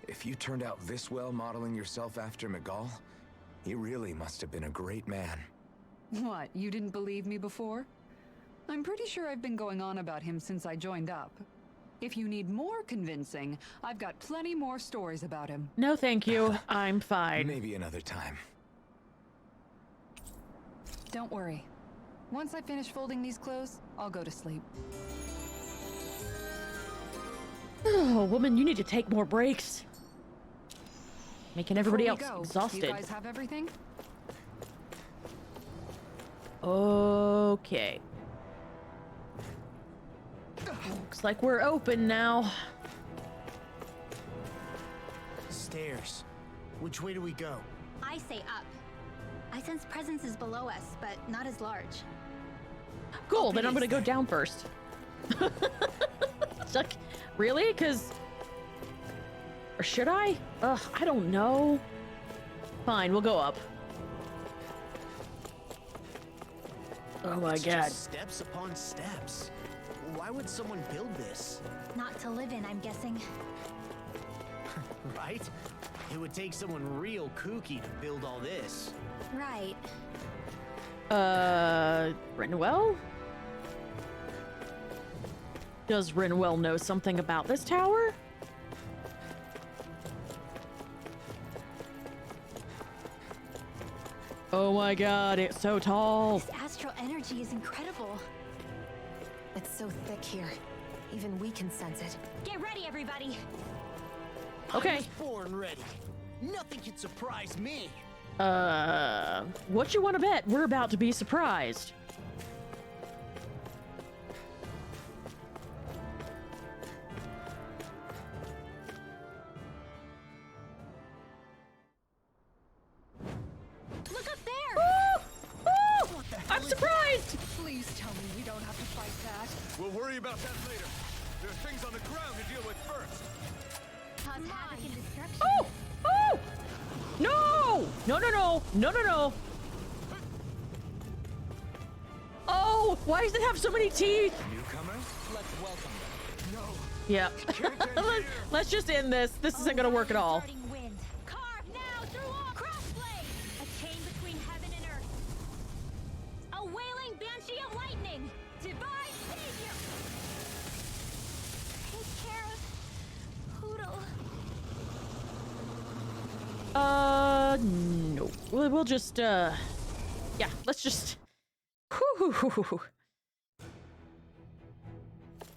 if you turned out this well modeling yourself after Miguel, he really must have been a great man. What, you didn't believe me before? I'm pretty sure I've been going on about him since I joined up. If you need more convincing, I've got plenty more stories about him. No, thank you. I'm fine. Maybe another time. Don't worry. Once I finish folding these clothes, I'll go to sleep. Oh, woman, you need to take more breaks. Making everybody else Before we go, exhausted. You guys have everything? Okay. Looks like we're open now. Stairs. Which way do we go? I say up. I sense presences below us, but not as large. Cool, then I'm gonna go down first. It's like, really? Because... Or should I? Ugh, I don't know. Fine, we'll go up. Oh my It's god. just steps upon steps. Why would someone build this? Not to live in, I'm guessing. Right? It would take someone real kooky to build all this. Right. Rinwell? Does Rinwell know something about this tower? Oh my god, it's so tall. This astral energy is incredible. It's so thick here. Even we can sense it. Get ready, everybody. Okay. I was born ready. Nothing can surprise me. What you want to bet? We're about to be surprised. Look up there! I'm surprised! Please tell me we don't have to fight that. We'll worry about that later. There's things on the ground to deal with first. Cause havoc and destruction. Oh! Oh! No! No, no, no! No, no, no! Oh! Why does it have so many teeth? Newcomers? Let's welcome them. No. Yep. Let's just end this. This isn't gonna work at all. Starting wind. Carve now through all crossblade. A chain between heaven and earth. A wailing banshee of lightning. Divine savior. Take care of Poodle. No. We'll just, yeah, let's just... Whew.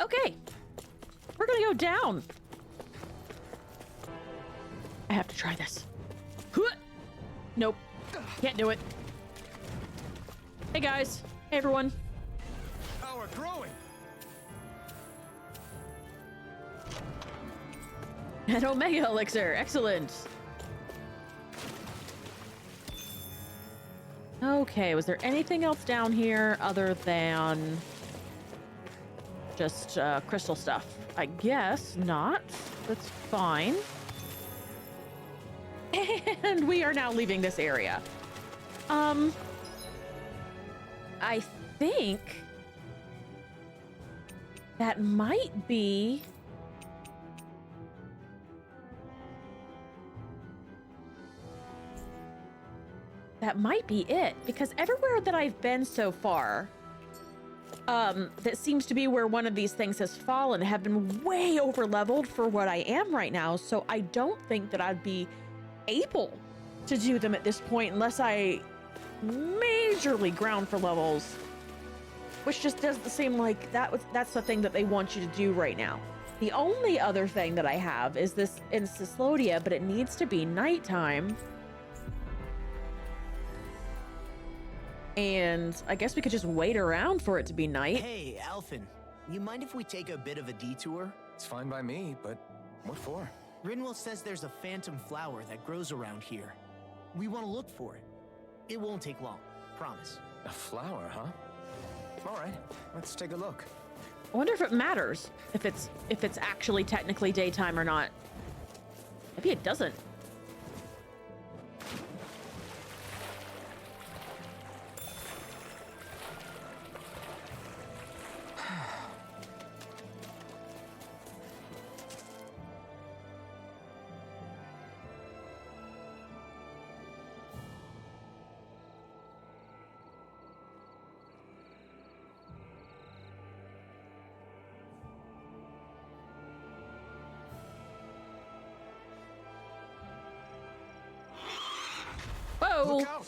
Okay. We're gonna go down. I have to try this. Nope. Can't do it. Hey, guys. Hey, everyone. Power growing. An Omega Elixir. Excellent. Okay, was there anything else down here other than just crystal stuff? I guess not. That's fine. And we are now leaving this area. I think that might be... That might be it, because everywhere that I've been so far, that seems to be where one of these things has fallen, have been way over leveled for what I am right now. So I don't think that I'd be able to do them at this point unless I majorly ground for levels, which just doesn't seem like that's the thing that they want you to do right now. The only other thing that I have is this in Cyslodia, but it needs to be nighttime. And I guess we could just wait around for it to be night. Hey, Alphen. You mind if we take a bit of a detour? It's fine by me, but what for? Rinwell says there's a phantom flower that grows around here. We want to look for it. It won't take long, promise. A flower, huh? All right, let's take a look. I wonder if it matters if it's actually technically daytime or not. Maybe it doesn't. Whoa! Look out!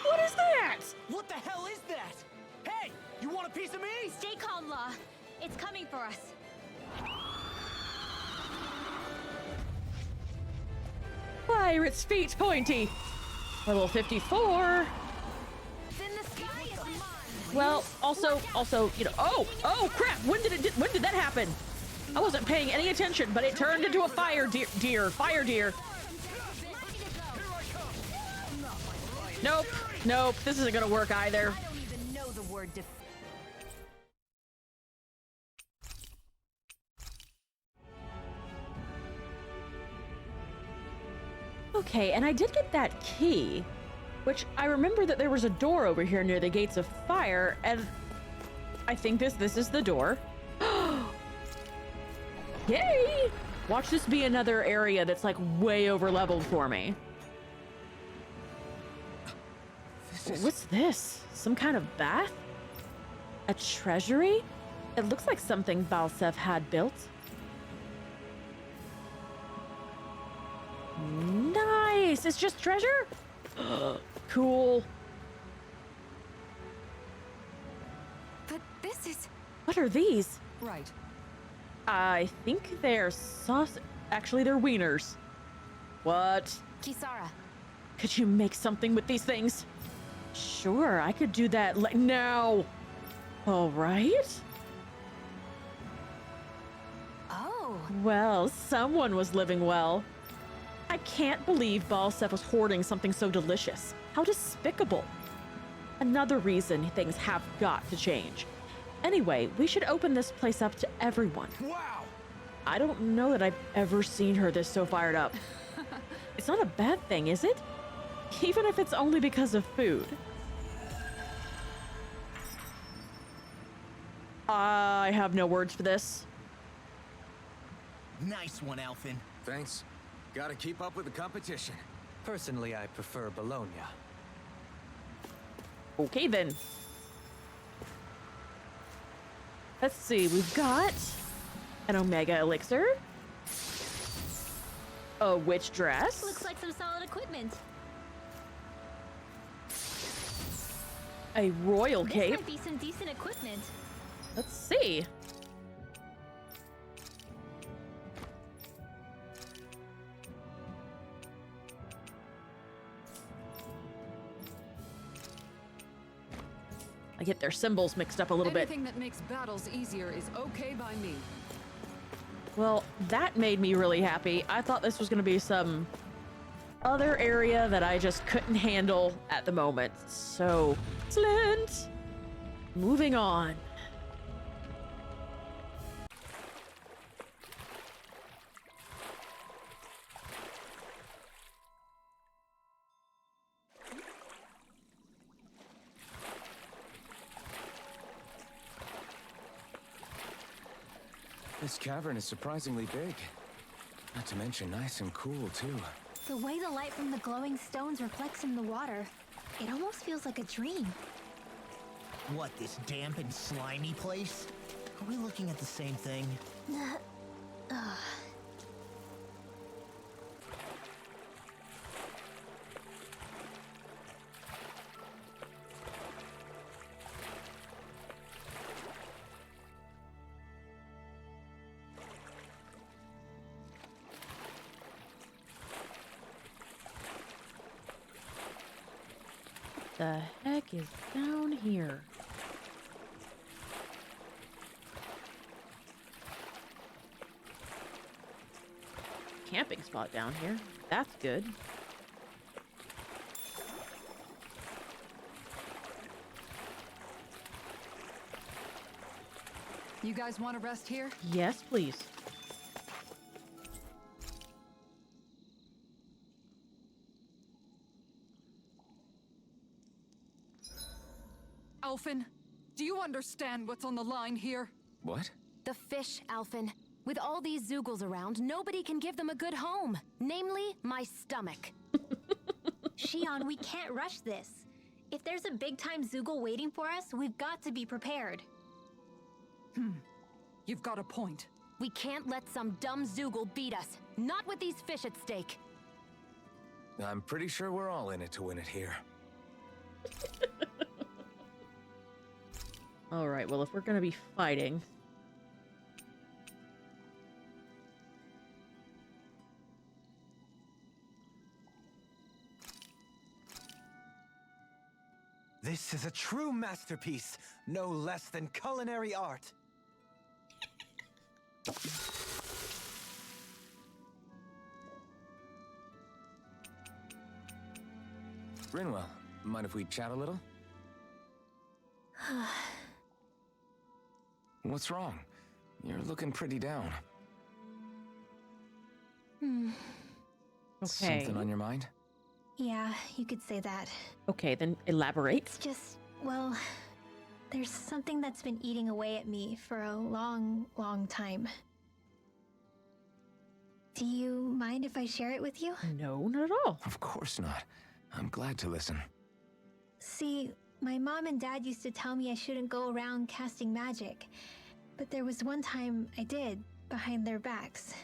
What is that? What the hell is that? Hey, you want a piece of me? Stay calm, Law. It's coming for us. Pirate's feet pointy. Level 54. Then the sky is mine. Well, also, you know, oh crap! When did that happen? I wasn't paying any attention, but it turned into a fire deer. Fire deer. Nope. Nope. This isn't gonna work either. I don't even know the word Okay, and I did get that key, which I remember that there was a door over here near the gates of fire, and I think this is the door. Yay! Watch this be another area that's like way over leveled for me. What's this? Some kind of bath? A treasury? It looks like something Balsev had built. Nice! It's just treasure? Cool. But this is... What are these? Right. I think they're sauce. Actually, they're wieners. What? Kisara. Could you make something with these things? Sure, I could do that now. All right. Oh. Well, someone was living well. I can't believe Balsev was hoarding something so delicious. How despicable. Another reason things have got to change. Anyway, we should open this place up to everyone. Wow! I don't know that I've ever seen her this so fired up. It's not a bad thing, is it? Even if it's only because of food. I have no words for this. Nice one, Alphen. Thanks. Gotta keep up with the competition. Personally, I prefer Bologna. Okay, then. Let's see, we've got an Omega Elixir, a witch dress, Looks like some solid equipment. a royal This cape. might be some decent equipment. Let's see. I get their symbols mixed up a little bit. Anything that makes battles easier is okay by me. Well, that made me really happy. I thought this was going to be some other area that I just couldn't handle at the moment. So, excellent. Moving on. This cavern is surprisingly big. Not to mention nice and cool, too. The way the light from the glowing stones reflects in the water, it almost feels like a dream. What, this damp and slimy place? Are we looking at the same thing? The heck is down here? Camping spot down here. That's good. You guys want to rest here? Yes, please. Alphen, do you understand what's on the line here? What? The fish, Alphen. With all these Zoogles around, nobody can give them a good home. Namely, my stomach. Shionne, we can't rush this. If there's a big-time Zoogle waiting for us, we've got to be prepared. You've got a point. We can't let some dumb Zoogle beat us. Not with these fish at stake. I'm pretty sure we're all in it to win it here. All right, well, if we're going to be fighting... This is a true masterpiece, no less than culinary art. Rinwell, mind if we chat a little? What's wrong? You're looking pretty down. Hmm. Okay. Something on your mind? Yeah, you could say that. Okay, then elaborate. It's just, well, there's something that's been eating away at me for a long, long time. Do you mind if I share it with you? No, not at all. Of course not. I'm glad to listen. See, my mom and dad used to tell me I shouldn't go around casting magic. But there was one time I did, behind their backs.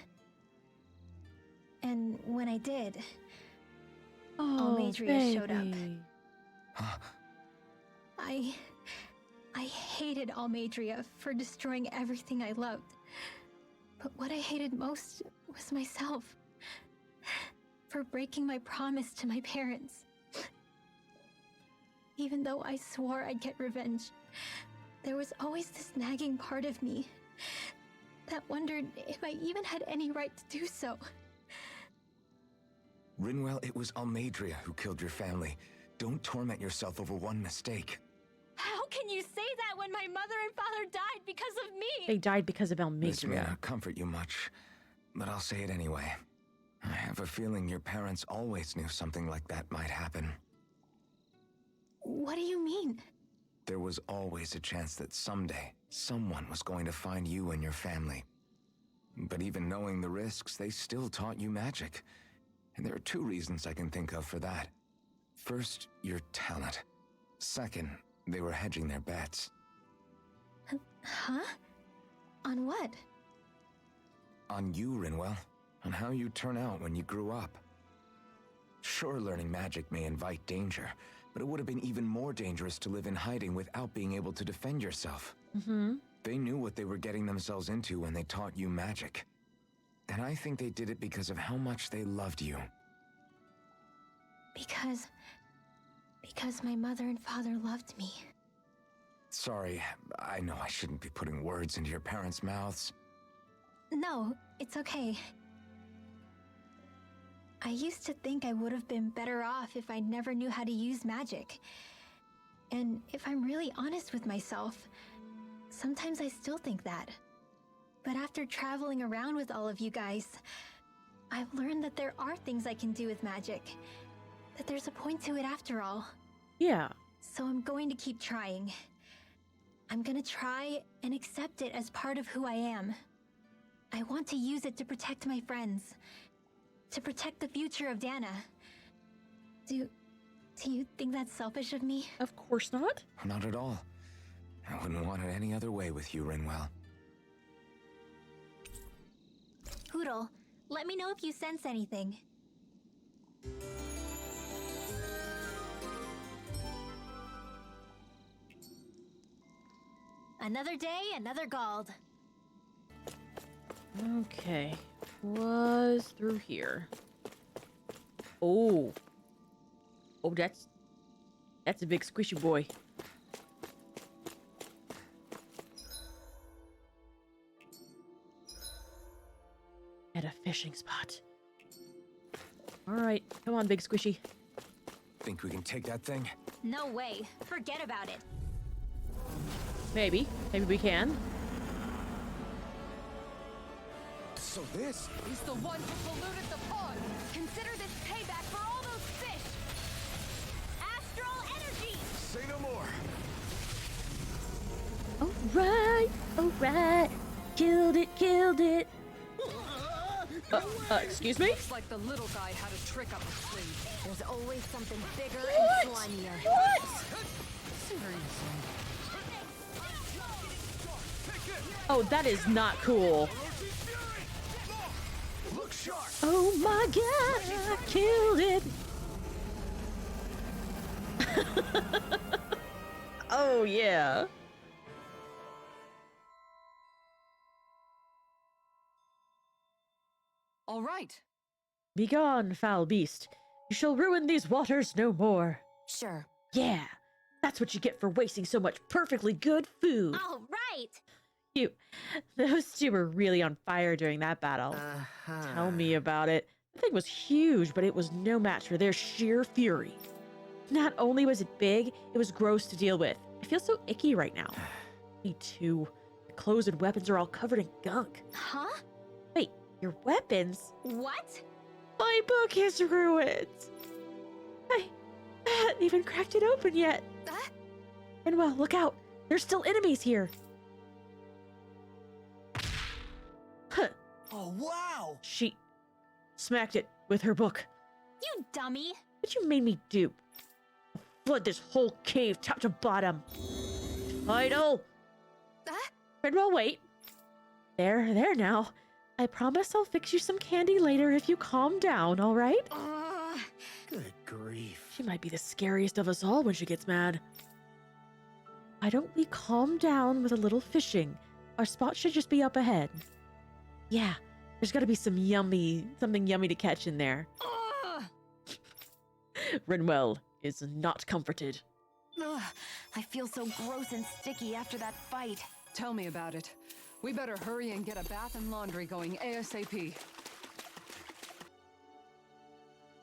And when I did, Almadria showed up. Huh? I hated Almadria for destroying everything I loved. But what I hated most was myself. For breaking my promise to my parents. Even though I swore I'd get revenge, there was always this nagging part of me that wondered if I even had any right to do so. Rinwell, it was Almadria who killed your family. Don't torment yourself over one mistake. How can you say that when my mother and father died because of me? They died because of This may Almadria. not comfort you much, but I'll say it anyway. I have a feeling your parents always knew something like that might happen. What do you mean? There was always a chance that someday, someone was going to find you and your family. But even knowing the risks, they still taught you magic. And there are two reasons I can think of for that. First, your talent. Second, they were hedging their bets. Huh? On what? On you, Rinwell. On how you turn out when you grew up. Sure, learning magic may invite danger, but it would have been even more dangerous to live in hiding without being able to defend yourself. Mm-hmm. They knew what they were getting themselves into when they taught you magic. And I think they did it because of how much they loved you. Because my mother and father loved me. Sorry, I know I shouldn't be putting words into your parents' mouths. No, it's okay. I used to think I would have been better off if I never knew how to use magic. And if I'm really honest with myself, sometimes I still think that. But after traveling around with all of you guys, I've learned that there are things I can do with magic. That there's a point to it after all. Yeah. So I'm going to keep trying. I'm gonna try and accept it as part of who I am. I want to use it to protect my friends. To protect the future of Dana. Do you think that's selfish of me? Of course not. Not at all. I wouldn't want it any other way with you, Rinwell. Poodle, let me know if you sense anything. Another day, another Gald. Okay. Was through here. Oh. Oh, that's a big squishy boy. At a fishing spot. All right, come on, big squishy. Think we can take that thing? No way. Forget about it. Maybe we can. So this... He's the one who polluted the pond. Consider this payback for all those fish. Astral energy! Say no more. All right. Killed it. Excuse me? Looks like the little guy had a trick up his sleeve. There's always something bigger What? and slimier. What? Oh, that is not cool. Look sharp. Oh my god, I killed it. Oh, yeah. All right. Begone, foul beast. You shall ruin these waters no more. Sure. Yeah, that's what you get for wasting so much perfectly good food. All right! Those two were really on fire during that battle. Tell me about it. The thing was huge, but it was no match for their sheer fury. Not only was it big, it was gross to deal with. I feel so icky right now. Me too. The clothes and weapons are all covered in gunk. Huh? Wait, your weapons? What? My book is ruined. I hadn't even cracked it open yet. And well, look out. There's still enemies here. Huh. Oh, wow! She smacked it with her book. You dummy! What you made me do? Flood this whole cave top to bottom. Idle! Fredwell, wait. There now. I promise I'll fix you some candy later if you calm down, all right? Good grief. She might be the scariest of us all when she gets mad. Why don't we calm down with a little fishing? Our spot should just be up ahead. Yeah, there's gotta be something yummy to catch in there. Renwell is not comforted. Ugh, I feel so gross and sticky after that fight. Tell me about it. We better hurry and get a bath and laundry going ASAP.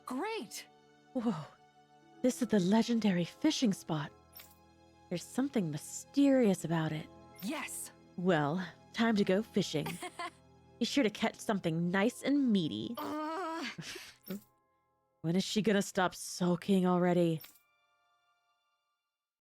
Great! Whoa, this is the legendary fishing spot. There's something mysterious about it. Yes! Well, time to go fishing. Be sure to catch something nice and meaty. When is she gonna stop sulking already?